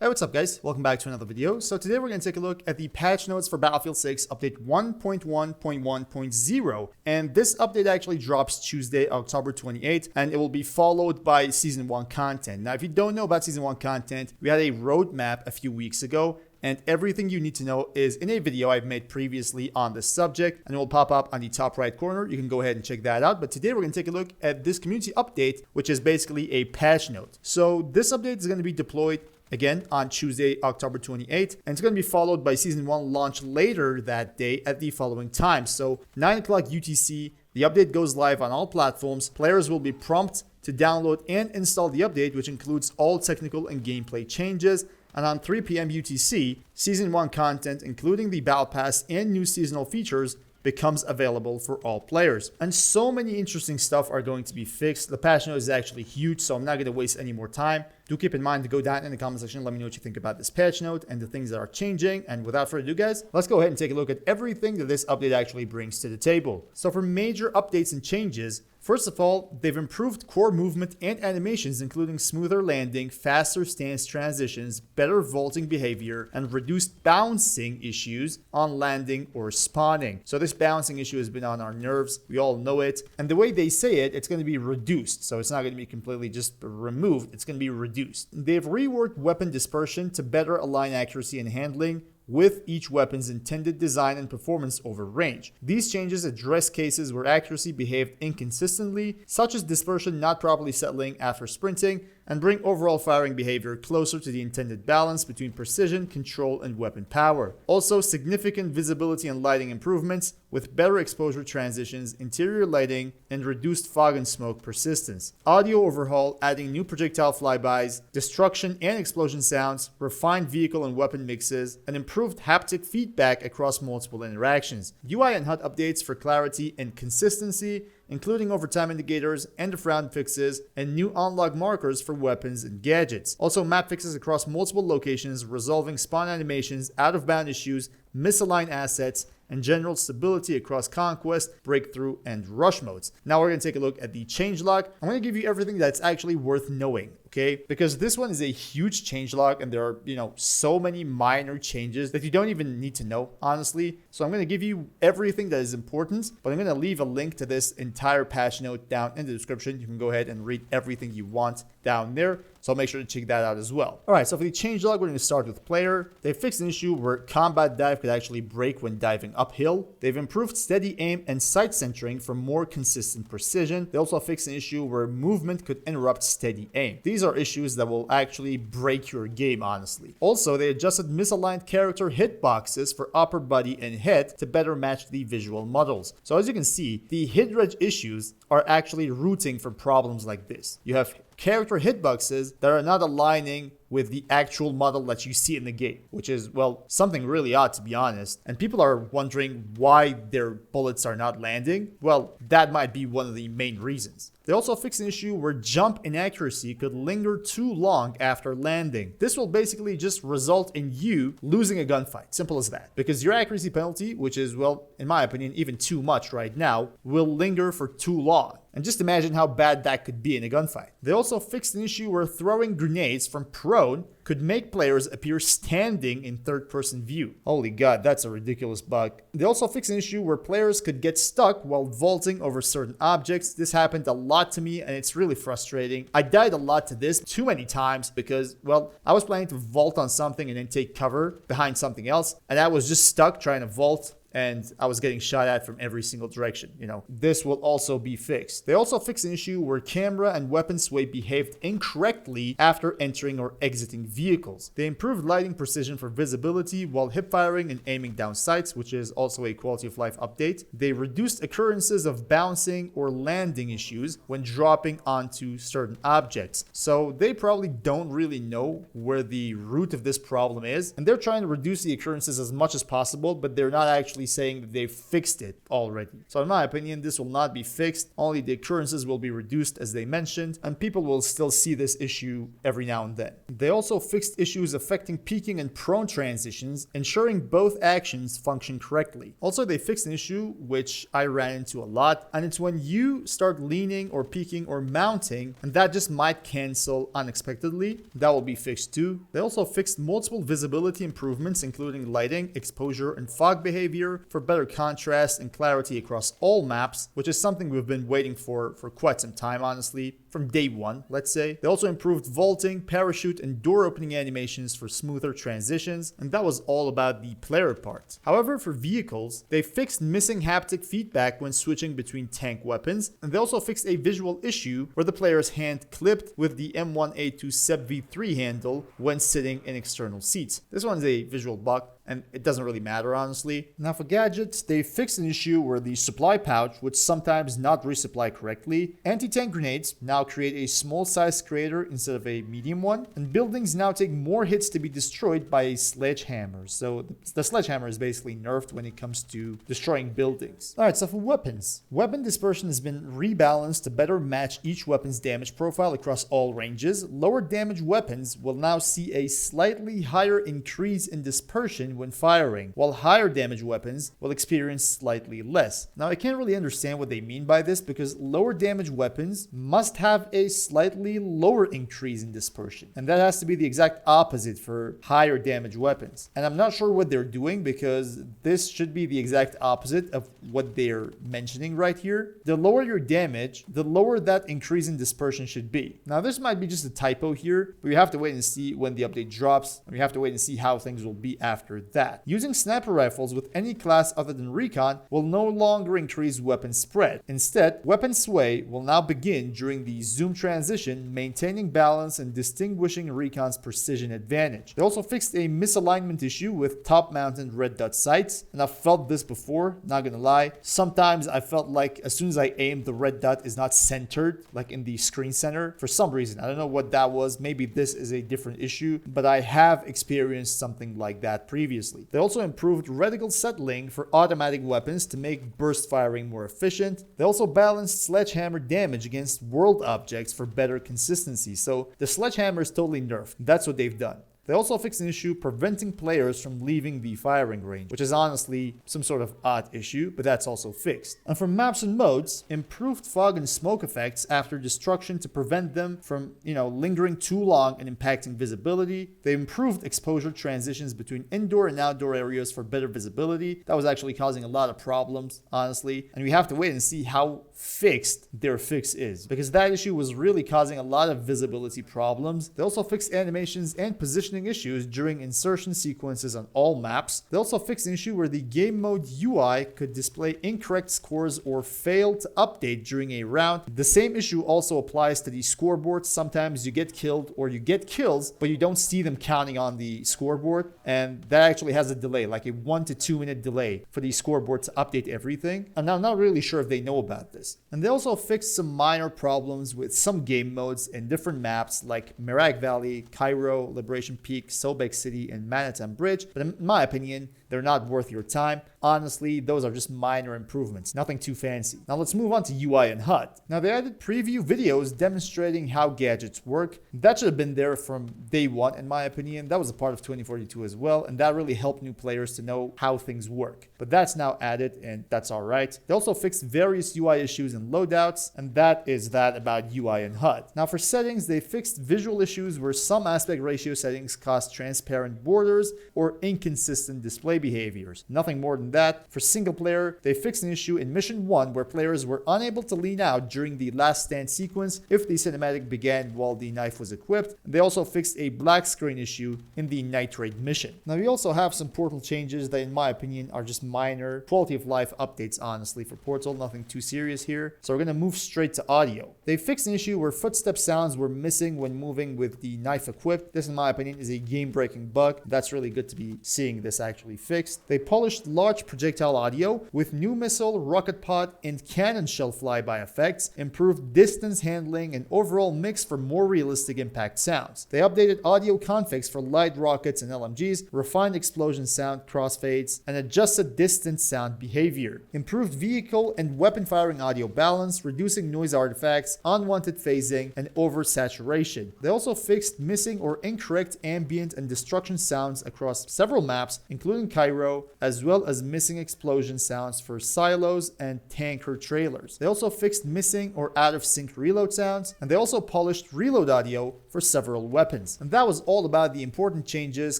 Hey, what's up guys? Welcome back to another video. So today we're going to take a look at the patch notes for Battlefield 6 update 1.1.1.0, and this update actually drops Tuesday, October 28th, and it will be followed by Season 1 content. Now, if you don't know about Season 1 content, we had a roadmap a few weeks ago, and everything you need to know is in a video I've made previously on this subject, and it will pop up on the top right corner. You can go ahead and check that out. But today we're going to take a look at this community update, which is basically a patch note. So this update is going to be deployed again on Tuesday, October 28th, and it's going to be followed by Season 1 launch later that day at the following time. So 9 o'clock UTC, the update goes live on all platforms. Players will be prompted to download and install the update, which includes all technical and gameplay changes. And on 3 p.m. UTC, Season 1 content, including the Battle Pass and new seasonal features, becomes available for all players. And so many interesting stuff are going to be fixed. The patch note is actually huge, so I'm not going to waste any more time. Do keep in mind to go down in the comment section and let me know what you think about this patch note and the things that are changing. And without further ado, guys, let's go ahead and take a look at everything that this update actually brings to the table. So for major updates and changes, first of all, they've improved core movement and animations, including smoother landing, faster stance transitions, better vaulting behavior, and reduced bouncing issues on landing or spawning. So this bouncing issue has been on our nerves. We all know it. And the way they say it, it's going to be reduced. So it's not going to be completely just removed. It's going to be reduced. They've reworked weapon dispersion to better align accuracy and handling with each weapon's intended design and performance over range. These changes address cases where accuracy behaved inconsistently, such as dispersion not properly settling after sprinting, and bring overall firing behavior closer to the intended balance between precision, control, and weapon power. Also, significant visibility and lighting improvements with better exposure transitions, interior lighting, and reduced fog and smoke persistence. Audio overhaul, adding new projectile flybys, destruction and explosion sounds, refined vehicle and weapon mixes, and improved haptic feedback across multiple interactions. UI and HUD updates for clarity and consistency, including overtime indicators, end of round fixes, and new unlock markers for weapons and gadgets. Also, map fixes across multiple locations, resolving spawn animations, out of bound issues, misaligned assets, and general stability across Conquest, Breakthrough, and Rush modes. Now we're going to take a look at the changelog. I'm going to give you everything that's actually worth knowing, okay? Because this one is a huge changelog, and there are, so many minor changes that you don't even need to know, honestly. So I'm going to give you everything that is important, but I'm going to leave a link to this entire patch note down in the description. You can go ahead and read everything you want down there. So I'll make sure to check that out as well. All right, so for the changelog, we're going to start with player. They fixed an issue where combat dive could actually break when diving uphill. They've improved steady aim and sight centering for more consistent precision. They also fixed an issue where movement could interrupt steady aim. These are issues that will actually break your game, honestly. Also, they adjusted misaligned character hitboxes for upper body and head to better match the visual models. So as you can see, the hit reg issues are actually rooting for problems like this. You have character hitboxes that are not aligning with the actual model that you see in the game, which is, well, something really odd, to be honest. And people are wondering why their bullets are not landing. Well, that might be one of the main reasons. They also fixed an issue where jump inaccuracy could linger too long after landing. This will basically just result in you losing a gunfight. Simple as that. Because your accuracy penalty, which is, well, in my opinion, even too much right now, will linger for too long. And just imagine how bad that could be in a gunfight. They also fixed an issue where throwing grenades from prone could make players appear standing in third-person view. Holy god, that's a ridiculous bug. They also fixed an issue where players could get stuck while vaulting over certain objects. This happened a lot to me, and it's really frustrating. I died a lot to this too many times because, well, I was planning to vault on something and then take cover behind something else, and I was just stuck trying to vault, and I was getting shot at from every single direction. This will also be fixed. They also fixed an issue where camera and weapon sway behaved incorrectly after entering or exiting vehicles. They improved lighting precision for visibility while hip firing and aiming down sights, which is also a quality of life update. They reduced occurrences of bouncing or landing issues when dropping onto certain objects. So they probably don't really know where the root of this problem is, and they're trying to reduce the occurrences as much as possible, but they're not actually honestly saying that they've fixed it already. So in my opinion, this will not be fixed. Only the occurrences will be reduced as they mentioned, and people will still see this issue every now and then. They also fixed issues affecting peeking and prone transitions, ensuring both actions function correctly. Also, they fixed an issue which I ran into a lot, and it's when you start leaning or peeking or mounting, and that just might cancel unexpectedly. That will be fixed too. They also fixed multiple visibility improvements, including lighting, exposure, and fog behavior for better contrast and clarity across all maps, which is something we've been waiting for quite some time, honestly, from day one, let's say. They also improved vaulting, parachute, and door opening animations for smoother transitions, and that was all about the player part. However, for vehicles, they fixed missing haptic feedback when switching between tank weapons, and they also fixed a visual issue where the player's hand clipped with the M1A2 SEP V3 handle when sitting in external seats. This one's a visual bug, and it doesn't really matter, honestly. Now for gadgets, they fixed an issue where the supply pouch would sometimes not resupply correctly. Anti-tank grenades now create a small size crater instead of a medium one, and buildings now take more hits to be destroyed by a sledgehammer. So the sledgehammer is basically nerfed when it comes to destroying buildings. Alright, so for weapons. Weapon dispersion has been rebalanced to better match each weapon's damage profile across all ranges. Lower damage weapons will now see a slightly higher increase in dispersion when firing, while higher damage weapons will experience slightly less. Now I can't really understand what they mean by this, because lower damage weapons must have a slightly lower increase in dispersion, and that has to be the exact opposite for higher damage weapons. And I'm not sure what they're doing, because this should be the exact opposite of what they're mentioning right here. The lower your damage, the lower that increase in dispersion should be. Now this might be just a typo here, but we have to wait and see when the update drops, and we have to wait and see how things will be after that. Using sniper rifles with any class other than recon will no longer increase weapon spread. Instead, weapon sway will now begin during the zoom transition, maintaining balance and distinguishing recon's precision advantage. They also fixed a misalignment issue with top-mounted red dot sights, and I've felt this before, not gonna lie. Sometimes I felt like as soon as I aim, the red dot is not centered, like in the screen center, for some reason. I don't know what that was. Maybe this is a different issue, but I have experienced something like that previously. They also improved reticle settling for automatic weapons to make burst firing more efficient. They also balanced sledgehammer damage against world objects for better consistency. So the sledgehammer is totally nerfed. That's what they've done. They also fixed an issue preventing players from leaving the firing range, which is honestly some sort of odd issue, but that's also fixed. And for maps and modes, improved fog and smoke effects after destruction to prevent them from, lingering too long and impacting visibility. They improved exposure transitions between indoor and outdoor areas for better visibility. That was actually causing a lot of problems, honestly, and we have to wait and see how fixed their fix is, because that issue was really causing a lot of visibility problems. They also fixed animations and positioning issues during insertion sequences on all maps. They also fixed an issue where the game mode UI could display incorrect scores or fail to update during a round. The same issue also applies to the scoreboard. Sometimes you get killed or you get kills, but you don't see them counting on the scoreboard, and that actually has a delay, like a 1 to 2 minute delay for the scoreboard to update everything. And I'm not really sure if they know about this. And they also fixed some minor problems with some game modes in different maps like Merak Valley, Cairo, Liberation Peak, Sobek City, and Manhattan Bridge, but in my opinion, they're not worth your time. Honestly, those are just minor improvements, nothing too fancy. Now let's move on to UI and HUD. Now they added preview videos demonstrating how gadgets work. That should have been there from day one, in my opinion. That was a part of 2042 as well, and that really helped new players to know how things work. But that's now added, and that's alright. They also fixed various UI issues and loadouts, and that is that about UI and HUD. Now for settings, they fixed visual issues where some aspect ratio settings cause transparent borders or inconsistent display behaviors. Nothing more than that. For single player, they fixed an issue in Mission 1 where players were unable to lean out during the last stand sequence if the cinematic began while the knife was equipped. They also fixed a black screen issue in the Nitrate mission. Now we also have some Portal changes that in my opinion are just minor quality of life updates, honestly, for Portal, nothing too serious colors here. So we're going to move straight to audio. They fixed an issue where footstep sounds were missing when moving with the knife equipped. This, in my opinion, is a game-breaking bug. That's really good to be seeing this actually fixed. They polished large projectile audio with new missile, rocket pod, and cannon shell flyby effects, improved distance handling, and overall mix for more realistic impact sounds. They updated audio configs for light rockets and LMGs, refined explosion sound crossfades, and adjusted distance sound behavior. Improved vehicle and weapon firing audio balance, reducing noise artifacts, unwanted phasing, and oversaturation. They also fixed missing or incorrect ambient and destruction sounds across several maps, including Cairo, as well as missing explosion sounds for silos and tanker trailers. They also fixed missing or out of sync reload sounds, and they also polished reload audio for several weapons. And that was all about the important changes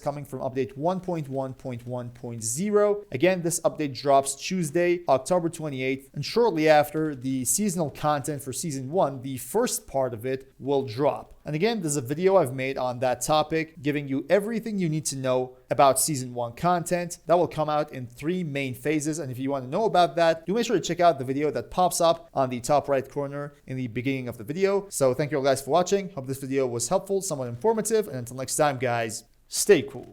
coming from update 1.1.1.0. Again, this update drops Tuesday, October 28th, and shortly after, the seasonal content for season 1, the first part of it, will drop. And again, there's a video I've made on that topic, giving you everything you need to know about season 1 content. That will come out in 3 main phases. And if you want to know about that, do make sure to check out the video that pops up on the top right corner in the beginning of the video. So thank you all guys for watching. Hope this video was helpful, somewhat informative. And until next time, guys, stay cool.